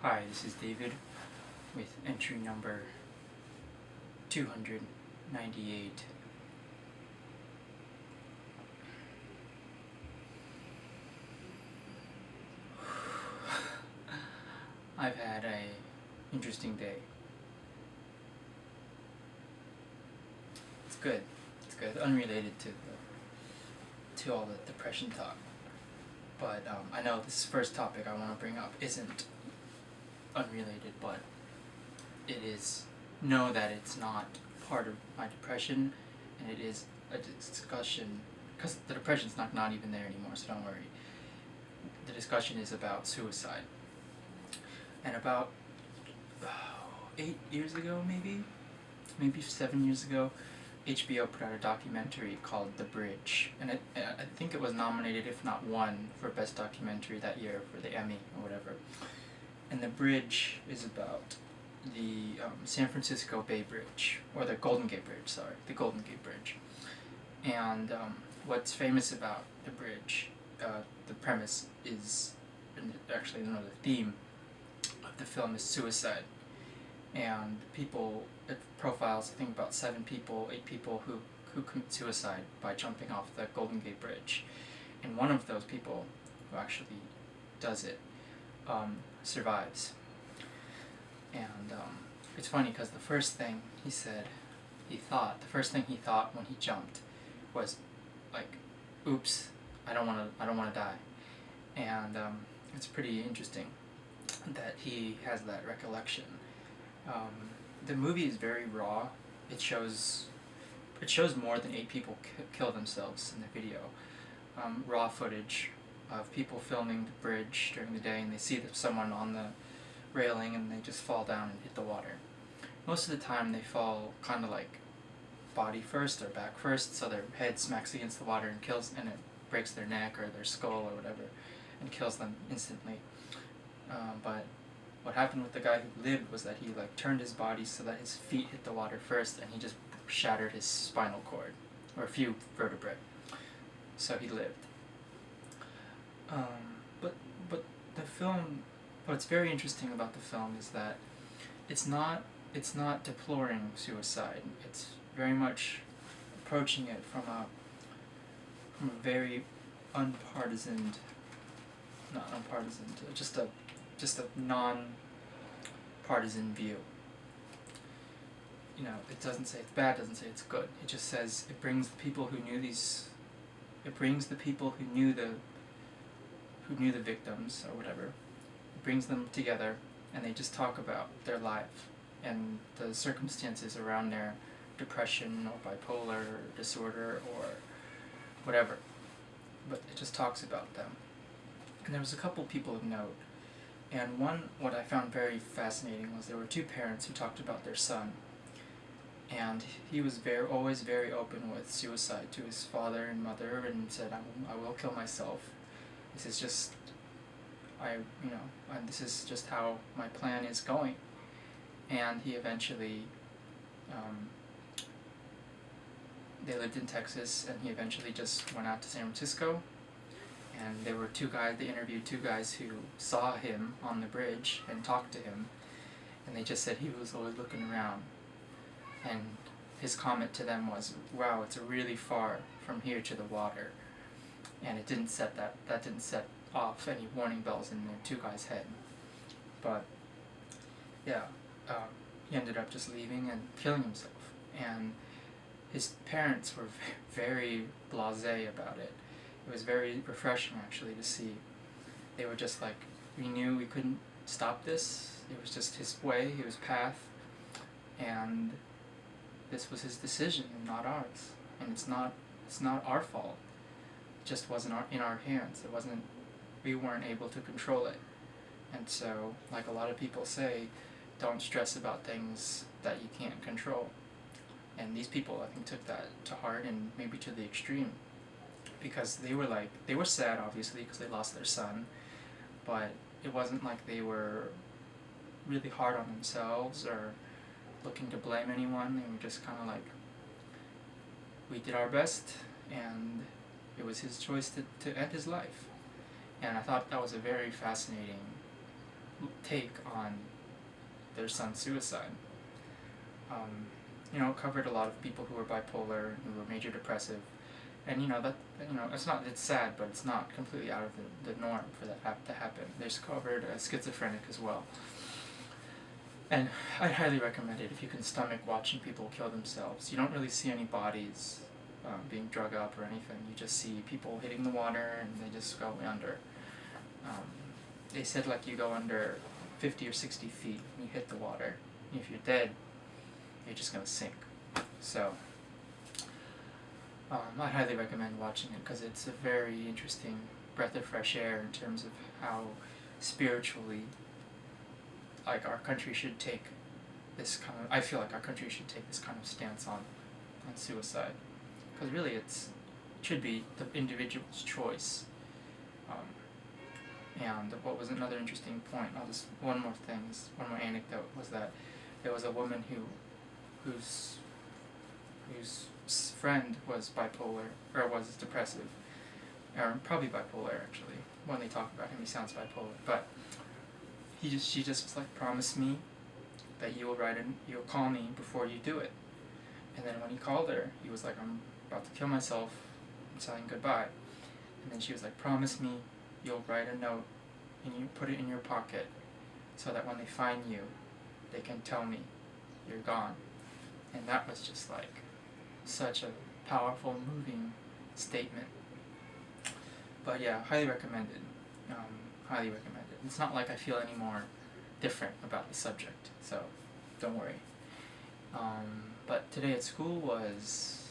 Hi, this is David with entry number 298. I've had a interesting day. It's good. It's good. Unrelated to all the depression talk. But I know this first topic I want to bring up isn't unrelated, but it is. Know that it's not part of my depression, and it is a discussion, because the depression's not even there anymore, so don't worry. The discussion is about suicide. And about 8 years ago, maybe 7 years ago, HBO put out a documentary called The Bridge, and I think it was nominated, if not won, for Best Documentary that year for the Emmy or whatever. And The Bridge is about the San Francisco Bay Bridge, or the Golden Gate Bridge, the Golden Gate Bridge. And what's famous about the bridge, the premise is, actually no, the theme of the film is suicide. And it profiles, I think, about 8 people who commit suicide by jumping off the Golden Gate Bridge. And one of those people who actually does it survives. And it's funny because the first thing he thought when he jumped was like, "Oops, I don't want to die." And it's pretty interesting that he has that recollection. The movie is very raw. It shows more than 8 people kill themselves in the video. Raw footage of people filming the bridge during the day, and they see someone on the railing and they just fall down and hit the water. Most of the time they fall kind of like body first or back first, so their head smacks against the water and it breaks their neck or their skull or whatever and kills them instantly. But what happened with the guy who lived was that he turned his body so that his feet hit the water first, and he just shattered his spinal cord, or a few vertebrae. So he lived. But the film, what's very interesting about the film is that it's not deploring suicide. It's very much approaching it from a very just a non-partisan view. It doesn't say it's bad, doesn't say it's good. It just says it brings the people who knew the victims or whatever. It brings them together, and they just talk about their life and the circumstances around their depression or bipolar disorder or whatever. But it just talks about them. And there was a couple people of note. And what I found very fascinating was there were 2 parents who talked about their son. And he was always very open with suicide to his father and mother, and said, I will kill myself. This is just, this is just how my plan is going. And he eventually, they lived in Texas, and he eventually just went out to San Francisco. And there were they interviewed 2 guys who saw him on the bridge and talked to him, and they just said he was always looking around. And his comment to them was, "Wow, it's really far from here to the water." And it didn't set that didn't set off any warning bells in the 2 guys' head. But yeah, he ended up just leaving and killing himself. And his parents were very blasé about it. It was very refreshing, actually, to see. They were just like, we knew we couldn't stop this. It was just his way, his path, and this was his decision and not ours. And it's not our fault. It just wasn't in our hands. We weren't able to control it. And so, like a lot of people say, don't stress about things that you can't control. And these people, I think, took that to heart, and maybe to the extreme. Because they were sad, obviously, because they lost their son, but it wasn't like they were really hard on themselves or looking to blame anyone. They were just kind of like, we did our best, and it was his choice to end his life. And I thought that was a very fascinating take on their son's suicide. You know, it covered a lot of people who were bipolar, who were major depressive, and you know that it's sad, but it's not completely out of the norm for that to happen. There's covered a schizophrenic as well, and I highly recommend it if you can stomach watching people kill themselves. You don't really see any bodies being drug up or anything. You just see people hitting the water and they just go under. They said like you go under 50 or 60 feet and you hit the water. If you're dead, you're just gonna sink. So I highly recommend watching it because it's a very interesting breath of fresh air in terms of how spiritually, like, our country should take this kind of, I feel like our country should take this kind of stance on suicide, because really it should be the individual's choice. And what was another interesting point, one more anecdote, was that there was a woman whose friend was bipolar, or was depressive, or probably bipolar actually. When they talk about him, he sounds bipolar, but she just was like, promise me that you'll call me before you do it. And then when he called her, he was like, I'm about to kill myself, I'm saying goodbye. And then she was like, promise me you'll write a note and you put it in your pocket so that when they find you, they can tell me you're gone. And that was just like such a powerful, moving statement. But yeah, highly recommended. Highly recommended. It's not like I feel any more different about the subject, so don't worry. But today at school was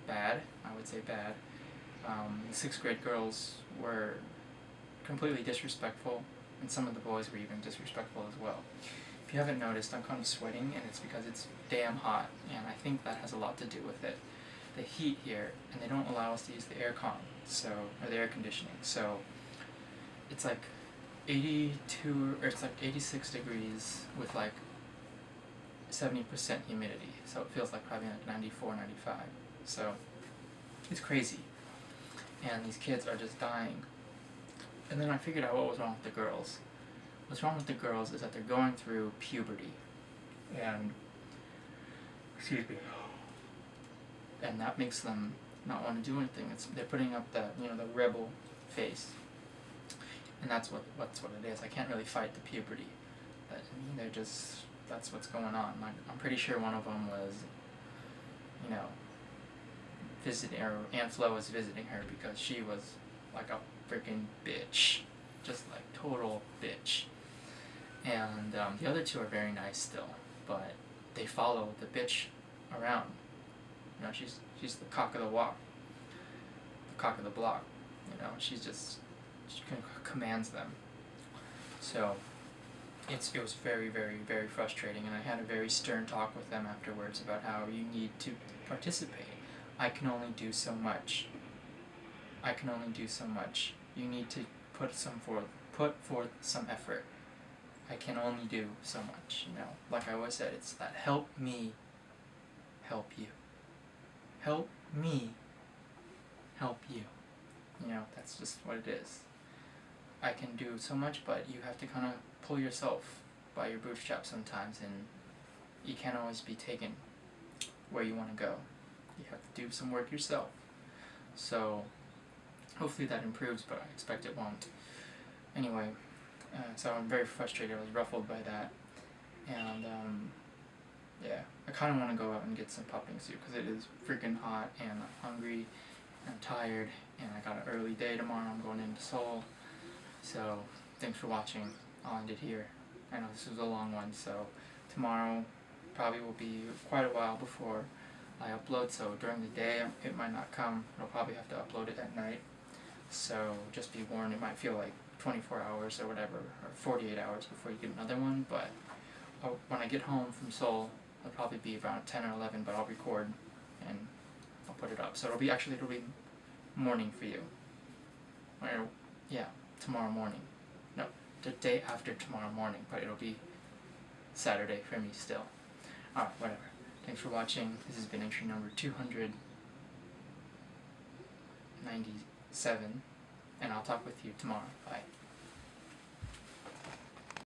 bad. I would say bad. The 6th grade girls were completely disrespectful, and some of the boys were even disrespectful as well. If you haven't noticed, I'm kind of sweating, and it's because it's damn hot, and I think that has a lot to do with it. The heat here, and they don't allow us to use the aircon, or the air conditioning, so it's like 82, or it's like 86 degrees with like 70% humidity, so it feels like probably like 94, 95, so it's crazy, and these kids are just dying. And then I figured out what was wrong with the girls. What's wrong with the girls is that they're going through puberty, and and that makes them not want to do anything. They're putting up the rebel face, and that's what it is. I can't really fight the puberty. That's what's going on. I'm pretty sure one of them was, visiting, or Aunt Flo was visiting her because she was like a freaking bitch, just like total bitch. And the other two are very nice still, but they follow the bitch around. She's the cock of the walk, the cock of the block. She commands them. So it was very, very, very frustrating, and I had a very stern talk with them afterwards about how you need to participate. I can only do so much. You need to put forth some effort. I can only do so much, Like I always said, it's that help me help you. Help me help you. That's just what it is. I can do so much, but you have to kind of pull yourself by your bootstraps sometimes, and you can't always be taken where you want to go. You have to do some work yourself. So hopefully that improves, but I expect it won't. Anyway, so I'm very frustrated. I was ruffled by that, and yeah, I kind of want to go out and get some popping soup because it is freaking hot, and I'm hungry, and I'm tired, and I got an early day tomorrow. I'm going into Seoul. So thanks for watching. I'll end it here. I know this was a long one, so tomorrow probably will be quite a while before I upload, so during the day it might not come. I'll probably have to upload it at night, so just be warned. It might feel like 24 hours or whatever, or 48 hours before you get another one, but when I get home from Seoul, it'll probably be around 10 or 11, but I'll record and I'll put it up. So it'll be morning for you. Or, yeah, tomorrow morning. No, the day after tomorrow morning, but it'll be Saturday for me still. Alright, whatever. Thanks for watching. This has been entry number 297, and I'll talk with you tomorrow. Bye.